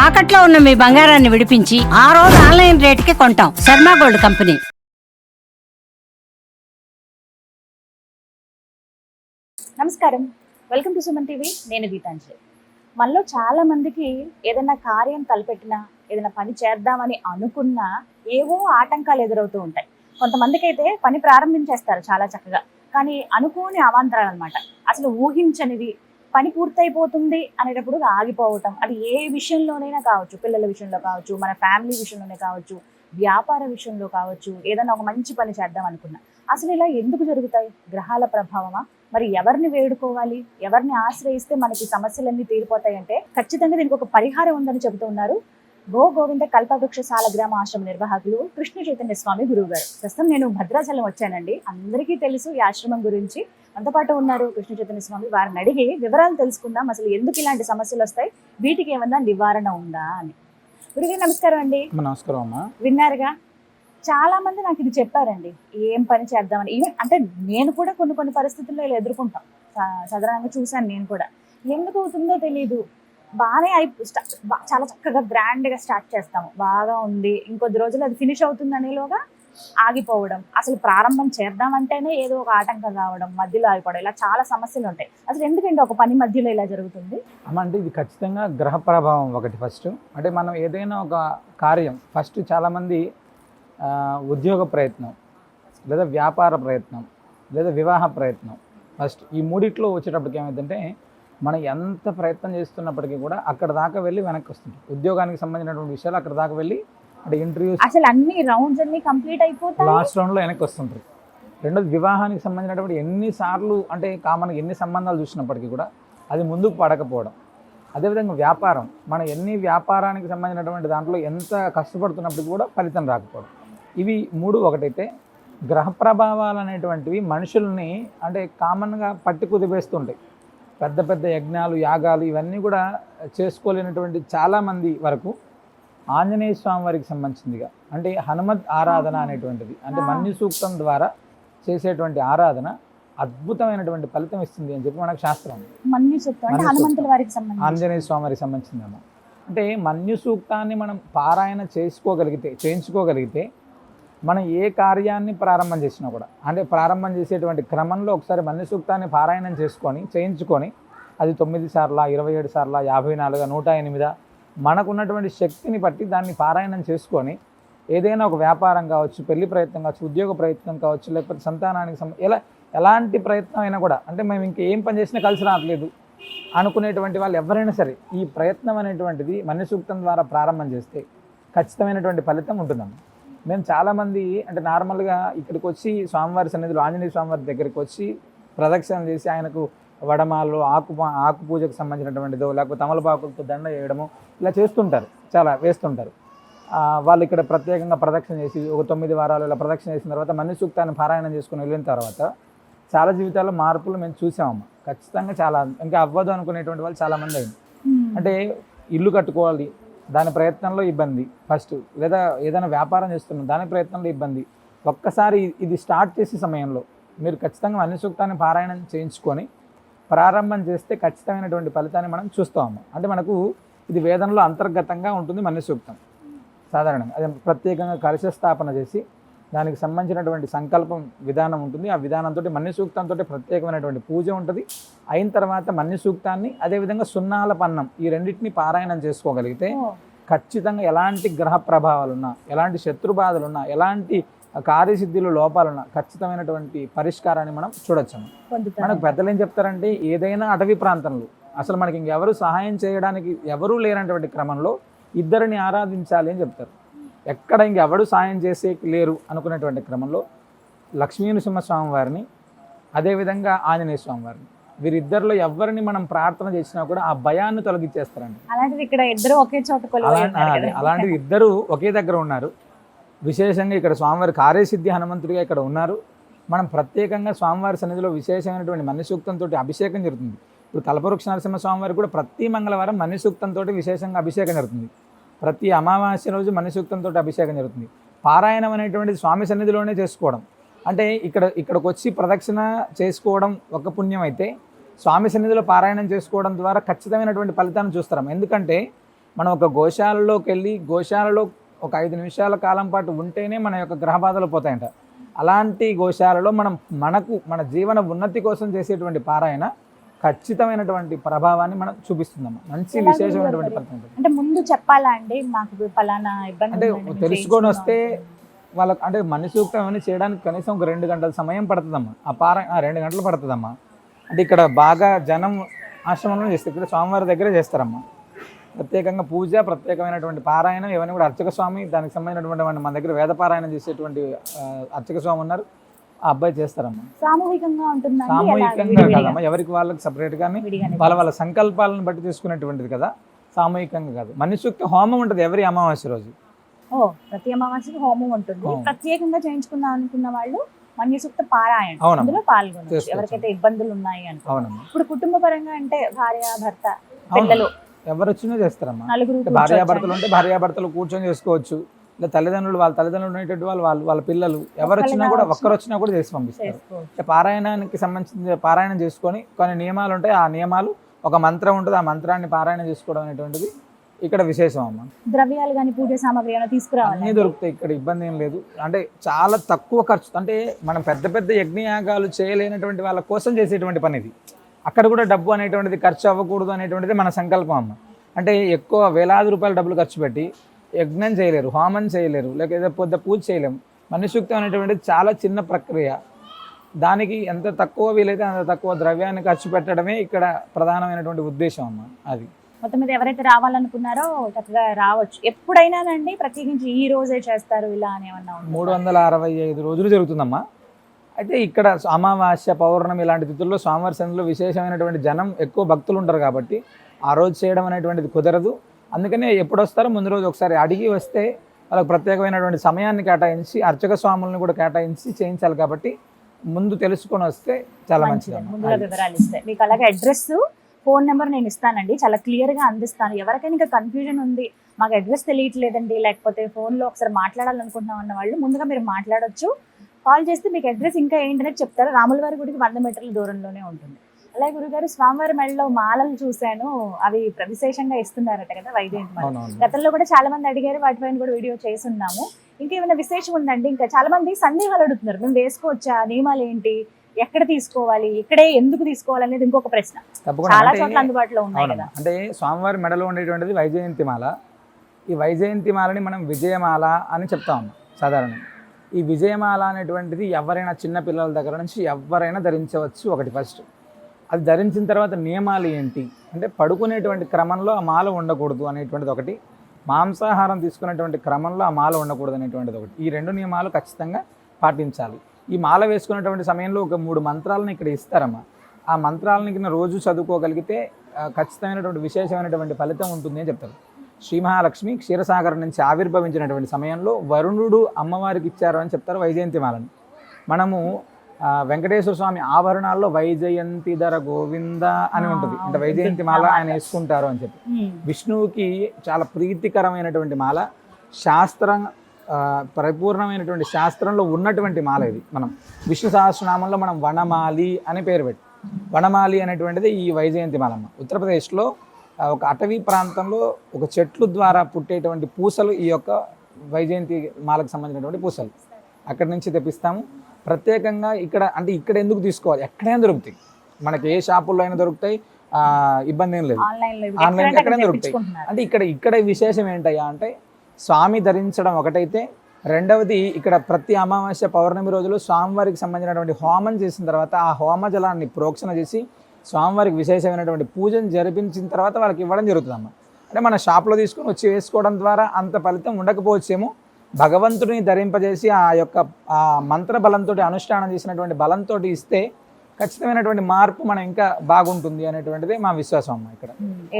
తాకట్లో ఉన్న మీ బంగారాన్ని విడిపించి ఆ రోజు ఆన్లైన్ రేటుకి కొంటాం. Sharma gold company. నమస్కారం, వెల్కమ్ టు సుమన్ టీవీ. నేను గీతాంజలి. మనలో చాలా మందికి ఏదైనా కార్యం తలపెట్టినా, ఏదైనా పని చేద్దామని అనుకున్నా ఏవో ఆటంకాలు ఎదురవుతూ ఉంటాయి. కొంతమందికి అయితే పని ప్రారంభించేస్తారు చాలా చక్కగా, కానీ అనుకోని అవాంతరాలు అనమాట. అసలు ఊహించనివి, పని పూర్తయిపోతుంది అనేటప్పుడు ఆగిపోవటం. అది ఏ విషయంలోనైనా కావచ్చు, పిల్లల విషయంలో కావచ్చు, మన ఫ్యామిలీ విషయంలోనే కావచ్చు, వ్యాపార విషయంలో కావచ్చు, ఏదైనా ఒక మంచి పని చేద్దాం అనుకున్నా. అసలు ఇలా ఎందుకు జరుగుతాయి? గ్రహాల ప్రభావమా? మరి ఎవరిని వేడుకోవాలి, ఎవరిని ఆశ్రయిస్తే మనకి సమస్యలన్నీ తీరిపోతాయి అంటే ఖచ్చితంగా దీనికి ఒక పరిహారం ఉందని చెబుతూ ఉన్నారు గో గోవింద కల్పవృక్ష సాలగ్రామ ఆశ్రమ నిర్వాహకులు కృష్ణ చైతన్య స్వామి గురువు గారు. ప్రస్తుతం నేను భద్రాచలం వచ్చానండి. అందరికీ తెలుసు ఈ ఆశ్రమం గురించి. మనతో పాటు ఉన్నారు కృష్ణ చైతన్య స్వామి. వారిని అడిగి వివరాలు తెలుసుకుందాం. అసలు ఎందుకు ఇలాంటి సమస్యలు వస్తాయి, వీటికి ఏమన్నా నివారణ ఉందా అని. గురుగారు నమస్కారం అండి. నమస్కారం అమ్మా. విన్నారుగా, చాలా మంది నాకు ఇది చెప్పారండి, ఏం పని చేద్దామని. ఈవెన్ అంటే నేను కూడా కొన్ని పరిస్థితుల్లో ఇలా ఎదుర్కొంటాం. సాధారణంగా చూశాను నేను కూడా. ఎందుకు అవుతుందో తెలియదు. బాగానే చాలా చక్కగా గ్రాండ్గా స్టార్ట్ చేస్తాము, బాగా ఉంది, ఇంకొద్ది రోజులు అది ఫినిష్ అవుతుంది అనేలోగా ఆగిపోవడం, అసలు ప్రారంభం చేద్దామంటేనే ఏదో ఒక ఆటంకం రావడం, మధ్యలో ఆగిపోవడం, ఇలా చాలా సమస్యలు ఉంటాయి. అసలు ఎందుకంటే ఒక పని మధ్యలో ఇలా జరుగుతుంది? అమ్మ అంటే ఇది ఖచ్చితంగా గ్రహ ప్రభావం ఒకటి. ఫస్ట్ అంటే మనం ఏదైనా ఒక కార్యం ఫస్ట్ చాలామంది ఉద్యోగ ప్రయత్నం, లేదా వ్యాపార ప్రయత్నం, లేదా వివాహ ప్రయత్నం, ఫస్ట్ ఈ మూడిట్లో వచ్చేటప్పటికి ఏమైందంటే మనం ఎంత ప్రయత్నం చేస్తున్నప్పటికీ కూడా అక్కడ దాకా వెళ్ళి వెనక్కి వస్తుంది. ఉద్యోగానికి సంబంధించినటువంటి విషయాలు అక్కడ దాకా వెళ్ళి అంటే ఇంటర్వ్యూస్, అసలు అన్ని రౌండ్స్ అన్ని కంప్లీట్ అయిపోతాయి, లాస్ట్ రౌండ్లో వెనక్కి వస్తుంటారు. రెండోది వివాహానికి సంబంధించినటువంటి ఎన్నిసార్లు అంటే కామన్గా ఎన్ని సంబంధాలు చూసినప్పటికీ కూడా అది ముందుకు పడకపోవడం. అదేవిధంగా వ్యాపారం, మన ఎన్ని వ్యాపారానికి సంబంధించినటువంటి దాంట్లో ఎంత కష్టపడుతున్నప్పటికీ కూడా ఫలితం రాకపోవడం. ఇవి మూడు ఒకటైతే, గ్రహ ప్రభావాలు అనేటువంటివి మనుషుల్ని అంటే కామన్గా పట్టి కుదిపేస్తుంటాయి. పెద్ద పెద్ద యజ్ఞాలు, యాగాలు ఇవన్నీ కూడా చేసుకోలేనటువంటి చాలామంది వరకు ఆంజనేయ స్వామి వారికి సంబంధించిందిగా అంటే హనుమత్ ఆరాధన అనేటువంటిది, అంటే మన్యు సూక్తం ద్వారా చేసేటువంటి ఆరాధన అద్భుతమైనటువంటి ఫలితం ఇస్తుంది అని చెప్పి మనకు శాస్త్రం. ఆంజనేయ స్వామి వారికి సంబంధించిందమ్మా. అంటే మన్యు సూక్తాన్ని మనం పారాయణ చేయించుకోగలిగితే మనం ఏ కార్యాన్ని ప్రారంభం చేసినా కూడా, అంటే ప్రారంభం చేసేటువంటి క్రమంలో ఒకసారి మన్యు సూక్తాన్ని పారాయణం చేయించుకొని అది 9 సార్ల, 27 సార్ల, 54, 108 మనకున్నటువంటి శక్తిని బట్టి దాన్ని పారాయణం చేసుకొని ఏదైనా ఒక వ్యాపారం కావచ్చు, పెళ్లి ప్రయత్నం కావచ్చు, ఉద్యోగ ప్రయత్నం కావచ్చు, లేకపోతే సంతానానికి ఎలాంటి ప్రయత్నం అయినా కూడా, అంటే మేము ఇంకేం పని చేసినా కలిసి రావట్లేదు అనుకునేటువంటి వాళ్ళు ఎవరైనా సరే ఈ ప్రయత్నం అనేటువంటిది మన్యు సూక్తం ద్వారా ప్రారంభం చేస్తే ఖచ్చితమైనటువంటి ఫలితం ఉంటుందమ్మా. మేము చాలామంది అంటే నార్మల్గా ఇక్కడికి వచ్చి స్వామివారి సన్నిధిలో ఆంజనేయ స్వామివారి దగ్గరికి వచ్చి ప్రదక్షిణ చేసి ఆయనకు వడమాలు, ఆకు పూజకు సంబంధించినటువంటిదో లేకపోతే తమలపాకులతో దండ వేయడము ఇలా చేస్తుంటారు, చాలా వేస్తుంటారు. వాళ్ళు ఇక్కడ ప్రత్యేకంగా ప్రదక్షిణ చేసి ఒక 9 వారాలు ఇలా ప్రదక్షిణ చేసిన తర్వాత మన్యు సూక్తాన్ని పారాయణం చేసుకుని వెళ్ళిన తర్వాత చాలా జీవితాల్లో మార్పులు మేము చూసామమ్మ. ఖచ్చితంగా చాలా ఇంకా అవ్వదు అనుకునేటువంటి వాళ్ళు చాలామంది అయింది. అంటే ఇల్లు కట్టుకోవాలి, దాని ప్రయత్నంలో ఇబ్బంది ఫస్ట్, లేదా ఏదైనా వ్యాపారం చేస్తున్నాం దాని ప్రయత్నంలో ఇబ్బంది. ఒక్కసారి ఇది స్టార్ట్ చేసే సమయంలో మీరు ఖచ్చితంగా మన్యు సూక్తాన్ని పారాయణం చేయించుకొని ప్రారంభం చేస్తే ఖచ్చితమైనటువంటి ఫలితాన్ని మనం చూస్తాము. అంటే మనకు ఇది వేదంలో అంతర్గతంగా ఉంటుంది మన్యు సూక్తం. సాధారణంగా అదే ప్రత్యేకంగా కలశ స్థాపన చేసి దానికి సంబంధించినటువంటి సంకల్పం విధానం ఉంటుంది. ఆ విధానంతో మన్యు సూక్తంతో ప్రత్యేకమైనటువంటి పూజ ఉంటుంది. అయిన తర్వాత మన్యు సూక్తాన్ని అదేవిధంగా సున్నాల పన్నం ఈ రెండింటిని పారాయణం చేసుకోగలిగితే ఖచ్చితంగా ఎలాంటి గ్రహ ప్రభావాలున్నా, ఎలాంటి శత్రుబాధలున్నా, ఎలాంటి కార్యసిద్ధిలో లోపాలున్నా ఖచ్చితమైనటువంటి పరిష్కారాన్ని మనం చూడొచ్చు. మనకు పెద్దలు ఏం చెప్తారంటే ఏదైనా అటవీ ప్రాంతంలో అసలు మనకి ఇంకెవరు సహాయం చేయడానికి ఎవరూ లేనటువంటి క్రమంలో ఇద్దరిని ఆరాధించాలి అని చెప్తారు. ఎక్కడ ఇంకెవడు సాయం చేసే లేరు అనుకునేటువంటి క్రమంలో లక్ష్మీ నరసింహస్వామి వారిని, అదేవిధంగా ఆంజనేయ స్వామి వారిని, వీరిద్దరిలో ఎవరిని మనం ప్రార్థన చేసినా కూడా ఆ భయాన్ని తొలగించేస్తారండి. అలాంటిది ఇక్కడ ఇద్దరు ఒకే చోట, అలాంటివి ఇద్దరు ఒకే దగ్గర ఉన్నారు. విశేషంగా ఇక్కడ స్వామివారి కార్యసిద్ధి హనుమంతుడిగా ఇక్కడ ఉన్నారు. మనం ప్రత్యేకంగా స్వామివారి సన్నిధిలో విశేషమైనటువంటి మన్యు సూక్తంతో అభిషేకం జరుగుతుంది. ఇప్పుడు కల్పవృక్ష నరసింహ స్వామివారి కూడా ప్రతి మంగళవారం మన్యు సూక్తంతో విశేషంగా అభిషేకం జరుగుతుంది. ప్రతి అమావాస్య రోజు మన్యు సూక్తంతో అభిషేకం జరుగుతుంది. పారాయణం అనేటువంటిది స్వామి సన్నిధిలోనే చేసుకోవడం, అంటే ఇక్కడికి వచ్చి ప్రదక్షిణ చేసుకోవడం ఒక పుణ్యం అయితే స్వామి సన్నిధిలో పారాయణం చేసుకోవడం ద్వారా ఖచ్చితమైనటువంటి ఫలితాన్ని చూస్తాం. ఎందుకంటే మనం ఒక గోశాలలోకి వెళ్ళి గోశాలలో ఒక 5 నిమిషాల కాలం పాటు ఉంటేనే మన యొక్క గ్రహ బాధలు పోతాయంట. అలాంటి గోశాలలో మన జీవన ఉన్నతి కోసం చేసేటువంటి పారాయణ ఖచ్చితమైనటువంటి ప్రభావాన్ని మనం చూపిస్తుందమ్మా. మంచి ఎలా విశేషమైనటువంటి గురుగారు? ఫలితం ఉంటుంది. అంటే ముందు చెప్పాలా అండి, మాకు పలానా ఇబ్బంది అంటే ఉందండి, మేము తెలుసుకొని వస్తే చేయించుకుందాం. వాళ్ళకి అంటే మని సూక్తం ఏమైనా చేయడానికి కనీసం ఒక 2 గంటల సమయం పడుతుందమ్మా. ఆ 2 గంటలు పడుతుందమ్మా. అంటే ఇక్కడ బాగా జనం ఆశ్రమంలో చేస్తారు, ఇక్కడ స్వామివారి దగ్గరే చేస్తారమ్మా. ప్రత్యేకంగా పూజ, ప్రత్యేకమైనటువంటి పారాయణం ఇవన్నీ కూడా అర్చక స్వామి, దానికి సంబంధించినటువంటి మన దగ్గర వేద పారాయణం చేసేటువంటి అర్చక స్వామి ఉన్నారు, ఆ అబ్బాయి చేస్తారమ్మా. సామూహికంగా ఉంటుందండి, ఎలా సామూహికంగా విడివిడిగా? కాదమ్మా, ఎవరికి వాళ్ళకి సపరేట్ గానీ విడిగానే వాళ్ళ సంకల్పాలను బట్టి తీసుకునేటువంటిది కదా, సామూహికంగా కాదు. మనిషికి హోమం ఉంటుంది ఎవరి అమావాస్య రోజు. ఓ, ప్రతి అమావాస్యకి హోమం ఉంటుంది. హోమం. ప్రత్యేకంగా చేయించుకుందాం అనుకున్న వాళ్ళు మన్యసూక్త పారాయణ అవునమ్మా. అందులో పాల్గొనవచ్చు, చేసుకోవచ్చు. ఎవరికైతే ఇబ్బందులు ఉన్నాయి అంటే. అవునమ్మా. ఇప్పుడు కుటుంబ పరంగా అంటే భార్య భర్త అవును. పిల్లలు ఎవరు వచ్చినా చేస్తారమ్మా. నలుగురు అంటే భార్యాభర్తలు ఉంటే భార్యాభర్తలు కూర్చొని చేసుకోవచ్చు, లేదా వాళ్ళ తల్లిదండ్రులు ఉండేటట్టు వాళ్ళ పిల్లలు ఎవరు వచ్చినా కూడా, ఒక్కరు వచ్చినా కూడా చేసి పంపిస్తారు. చేసుకోవచ్చు. అంటే పారాయణానికి సంబంధించిన పారాయణం చేసుకొని కొన్ని నియమాలు ఉంటాయి, ఆ నియమాలు ఒక మంత్రం ఉంటుంది, ఆ మంత్రాన్ని పారాయణ చేసుకోవడం అనేటువంటిది ఇక్కడ విశేషం అమ్మ. ద్రవ్యాలు కానీ పూజ సామాగ్రి ఏమైనా తీసుకురావాలి? అన్నీ దొరుకుతాయి ఇక్కడ, ఇబ్బంది ఏం లేదు. అంటే చాలా తక్కువ ఖర్చు, అంటే మనం పెద్ద పెద్ద యజ్ఞయాగాలు చేయలేనటువంటి వాళ్ళ కోసం చేసేటువంటి పని ఇది. అక్కడ కూడా డబ్బు అనేటువంటిది ఖర్చు అవ్వకూడదు అనేటువంటిది మన సంకల్పం అమ్మ. అంటే ఎక్కువ వేలాది రూపాయల డబ్బులు ఖర్చు పెట్టి యజ్ఞం చేయలేరు, హోమం చేయలేరు, లేకపోతే పెద్ద పూజ చేయలేము. మనిషిక్తం అనేటువంటిది చాలా చిన్న ప్రక్రియ. దానికి ఎంత తక్కువ వీలైతే అంత తక్కువ ద్రవ్యాన్ని ఖర్చు పెట్టడమే ఇక్కడ ప్రధానమైనటువంటి ఉద్దేశం అమ్మ. అది మొత్తం మీద ఎవరైతే రావాలనుకున్నారో చక్కగా రావచ్చు. ఎప్పుడైనానండి, ప్రత్యేకించి ఈ రోజే చేస్తారు ఇలా అని ఏమన్నా ఉంటుందా? 365 రోజులు జరుగుతుందమ్మా. అయితే ఇక్కడ అమావాస్య, పౌర్ణమి ఇలాంటి తిథుల్లో స్వామివారి సన్నిధిలో విశేషమైనటువంటి జనం, ఎక్కువ భక్తులు ఉంటారు కాబట్టి ఆ రోజు చేయడం అనేటువంటిది కుదరదు. అందుకనే ఎప్పుడు వస్తారో ముందు రోజు ఒకసారి అడిగి వస్తే వాళ్ళకి ప్రత్యేకమైనటువంటి సమయాన్ని కేటాయించి అర్చక స్వాములను కూడా కేటాయించి చేయించాలి. కాబట్టి ముందు తెలుసుకొని వస్తే చాలా మంచిది. ముందుగా వివరాలు ఇస్తే మీకు అలాగే అడ్రస్, ఫోన్ నెంబర్ నేను ఇస్తానండి, చాలా క్లియర్ గా అందిస్తాను. ఎవరికైనా ఇంకా కన్ఫ్యూజన్ ఉంది, మాకు అడ్రస్ తెలియట్లేదండి, లేకపోతే ఫోన్లో ఒకసారి మాట్లాడాలనుకుంటున్నాం అన్న వాళ్ళు ముందుగా మీరు మాట్లాడొచ్చు. కాల్ చేస్తే మీకు అడ్రస్ ఇంకా ఏంటనేది చెప్తారు. రాములవారి గుడికి 100 మీటర్ల దూరంలోనే ఉంటుంది. అలాగే గురుగారు, స్వామివారి మెడలో మాలలు చూశాను, అవి విశేషంగా ఇస్తున్నారట కదా, వైజయంతి మాల. గతంలో కూడా చాలా మంది అడిగారు, వాటిపైన కూడా వీడియో చేస్తున్నాము. ఇంకేమైనా విశేషం ఉందండి? ఇంకా చాలా మంది సందేహాలు అడుగుతున్నారు, మేము వేసుకోవచ్చా, నియమాలు ఏంటి, ఎక్కడ తీసుకోవాలి, ఇక్కడే ఎందుకు తీసుకోవాలి అనేది ఇంకొక ప్రశ్న. చాలా చోట్ల అందుబాటులో ఉన్నాయి కదా. అంటే స్వామివారి మెడలో ఉండేటువంటిది వైజయంతి మాల. ఈ వైజయంతి మాలని మనం విజయమాల అని చెప్తాము సాధారణంగా. ఈ విజయమాల అనేటువంటిది ఎవరైనా చిన్న పిల్లల దగ్గర నుంచి ఎవరైనా ధరించవచ్చు. ఒకటి ఫస్ట్, అది ధరించిన తర్వాత నియమాలు ఏంటి అంటే, పడుకునేటువంటి క్రమంలో ఆ మాల ఉండకూడదు అనేటువంటిది ఒకటి, మాంసాహారం తీసుకునేటువంటి క్రమంలో ఆ మాల ఉండకూడదు అనేటువంటిది ఒకటి. ఈ 2 నియమాలు ఖచ్చితంగా పాటించాలి. ఈ మాల వేసుకునేటువంటి సమయంలో ఒక 3 మంత్రాలను ఇక్కడ ఇస్తారమ్మా. ఆ మంత్రాలని కింద రోజు చదువుకోగలిగితే ఖచ్చితమైనటువంటి విశేషమైనటువంటి ఫలితం ఉంటుంది అని చెప్తారు. శ్రీ మహాలక్ష్మి క్షీరసాగరం నుంచి ఆవిర్భవించినటువంటి సమయంలో వరుణుడు అమ్మవారికి ఇచ్చారు అని చెప్తారు వైజయంతి మాలని. మనము వెంకటేశ్వర స్వామి ఆభరణాల్లో వైజయంతి ధర గోవింద అని ఉంటుంది, అంటే వైజయంతి మాల ఆయన వేసుకుంటారు అని చెప్పి. విష్ణువుకి చాలా ప్రీతికరమైనటువంటి మాల, శాస్త్రం పరిపూర్ణమైనటువంటి శాస్త్రంలో ఉన్నటువంటి మాల ఇది. మనం విష్ణు సహస్రనామంలో మనం వనమాలి అని పేరు పెట్టి, వనమాలి అనేటువంటిది ఈ వైజయంతి మాలమ్మ. ఉత్తరప్రదేశ్లో ఒక అటవీ ప్రాంతంలో ఒక చెట్లు ద్వారా పుట్టేటువంటి పూసలు ఈ యొక్క వైజయంతి మాలకు సంబంధించినటువంటి పూసలు అక్కడి నుంచి తెప్పిస్తాము. ప్రత్యేకంగా ఇక్కడ అంటే ఇక్కడ ఎందుకు తీసుకోవాలి, ఎక్కడైనా దొరుకుతాయి, మనకి ఏ షాపుల్లో అయినా దొరుకుతాయి, ఇబ్బంది ఏం లేదు, ఆన్లైన్ ఎక్కడైనా దొరుకుతాయి. అంటే ఇక్కడ విశేషం ఏంటయ్యా అంటే, స్వామి ధరించడం ఒకటైతే, రెండవది ఇక్కడ ప్రతి అమావాస్య పౌర్ణమి రోజులు స్వామివారికి సంబంధించినటువంటి హోమం చేసిన తర్వాత ఆ హోమ జలాన్ని ప్రోక్షణ చేసి స్వామివారికి విశేషమైనటువంటి పూజను జరిపించిన తర్వాత వాళ్ళకి ఇవ్వడం జరుగుతుందమ్మా. అంటే మన షాప్లో తీసుకొని వచ్చి వేసుకోవడం ద్వారా అంత ఫలితం ఉండకపోవచ్చేమో, భగవంతుడిని ధరింపజేసి ఆ యొక్క ఆ మంత్ర బలంతో అనుష్ఠానం చేసినటువంటి బలంతో ఇస్తే ఖచ్చితమైనటువంటి మార్పు మనం ఇంకా బాగుంటుంది అనేటువంటిది మా విశ్వాసం అమ్మ. ఇక్కడ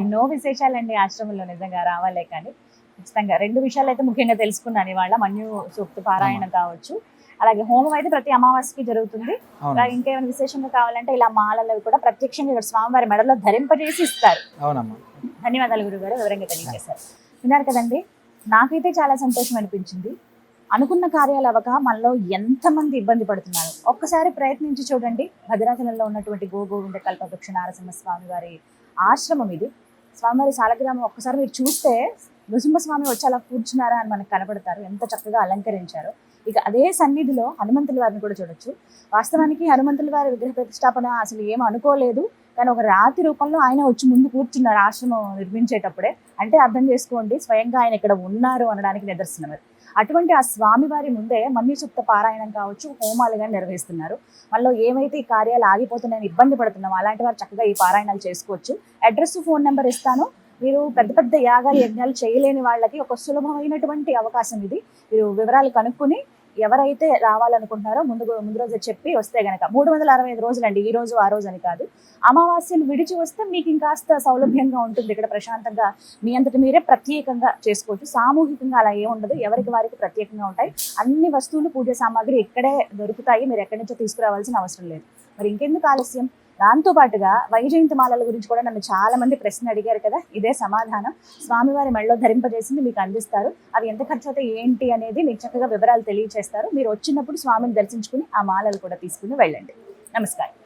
ఎన్నో విశేషాలండి ఆశ్రమంలో, నిజంగా రావాలే. కానీ ఖచ్చితంగా 2 విషయాలు అయితే ముఖ్యంగా తెలుసుకున్నాను ఇవాళ. మన్యు సూక్త పారాయణ కావచ్చు, అలాగే హోమం అయితే ప్రతి అమావాస్యకి జరుగుతుంది. అలాగే ఇంకేమైనా విశేషంగా కావాలంటే ఇలా మాలలు కూడా ప్రత్యక్షంగా ఇక్కడ స్వామివారి మెడలో ధరింపజేసి ఇస్తారు. అవునమ్మా. ధన్యవాదాలు గురుగారు, వివరంగా తెలియజేశారు. విన్నారు కదండి, నాకైతే చాలా సంతోషం అనిపించింది. అనుకున్న కార్యాలు అవ్వక మనలో ఎంతమంది ఇబ్బంది పడుతున్నారు, ఒక్కసారి ప్రయత్నించి చూడండి. భద్రాచలంలో ఉన్నటువంటి గోవింద కల్పవృక్ష నారసింహ స్వామి వారి ఆశ్రమం ఇది. స్వామివారి సాలగ్రామం ఒక్కసారి మీరు చూస్తే నృసింహస్వామి వచ్చి అలా కూర్చున్నారా అని మనకు కనపడతారు, ఎంత చక్కగా అలంకరించారు. ఇక అదే సన్నిధిలో హనుమంతుల వారిని కూడా చూడొచ్చు. వాస్తవానికి హనుమంతుల వారి విగ్రహ ప్రతిష్టాపన అసలు ఏం అనుకోలేదు, కానీ ఒక రాతి రూపంలో ఆయన వచ్చి ముందు కూర్చున్నారు ఆశ్రమం నిర్మించేటప్పుడే. అంటే అర్థం చేసుకోండి, స్వయంగా ఆయన ఇక్కడ ఉన్నారు అనడానికి నిదర్శనం అది. అటువంటి ఆ స్వామివారి ముందే మన్యుసూక్త పారాయణం కావచ్చు, హోమాలుగా నిర్వహిస్తున్నారు. మనలో ఏమైతే ఈ కార్యాలు ఆగిపోతున్నాయని ఇబ్బంది పడుతున్నామో అలాంటి వారు చక్కగా ఈ పారాయణాలు చేసుకోవచ్చు. అడ్రస్, ఫోన్ నెంబర్ ఇస్తాను. మీరు పెద్ద పెద్ద యాగాలు యజ్ఞాలు చేయలేని వాళ్ళకి ఒక సులభమైనటువంటి అవకాశం ఇది. మీరు వివరాలు కనుక్కొని ఎవరైతే రావాలనుకుంటున్నారో ముందు రోజు చెప్పి వస్తే గనక 365 రోజులండి, ఈ రోజు ఆ రోజు అని కాదు. అమావాస్యను విడిచి వస్తే మీకు ఇంకాస్త సౌలభ్యంగా ఉంటుంది. ఇక్కడ ప్రశాంతంగా మీ అంతటి మీరే ప్రత్యేకంగా చేసుకోవచ్చు. సామూహికంగా అలా ఏముండదు, ఎవరికి వారికి ప్రత్యేకంగా ఉంటాయి. అన్ని వస్తువులు, పూజ సామాగ్రి ఇక్కడే దొరుకుతాయి, మీరు ఎక్కడి నుంచో తీసుకురావాల్సిన అవసరం లేదు. మరి ఇంకెందుకు ఆలస్యం? దాంతో పాటుగా వైజయంతి మాలల గురించి కూడా నన్ను చాలా మంది ప్రశ్న అడిగారు కదా, ఇదే సమాధానం. స్వామివారి మెడలో ధరింపజేసింది మీకు అందిస్తారు. అవి ఎంత ఖర్చు అవుతాయి ఏంటి అనేది మీకు చక్కగా వివరాలు తెలియజేస్తారు. మీరు వచ్చినప్పుడు స్వామిని దర్శించుకుని ఆ మాలలు కూడా తీసుకుని వెళ్ళండి. నమస్కారం.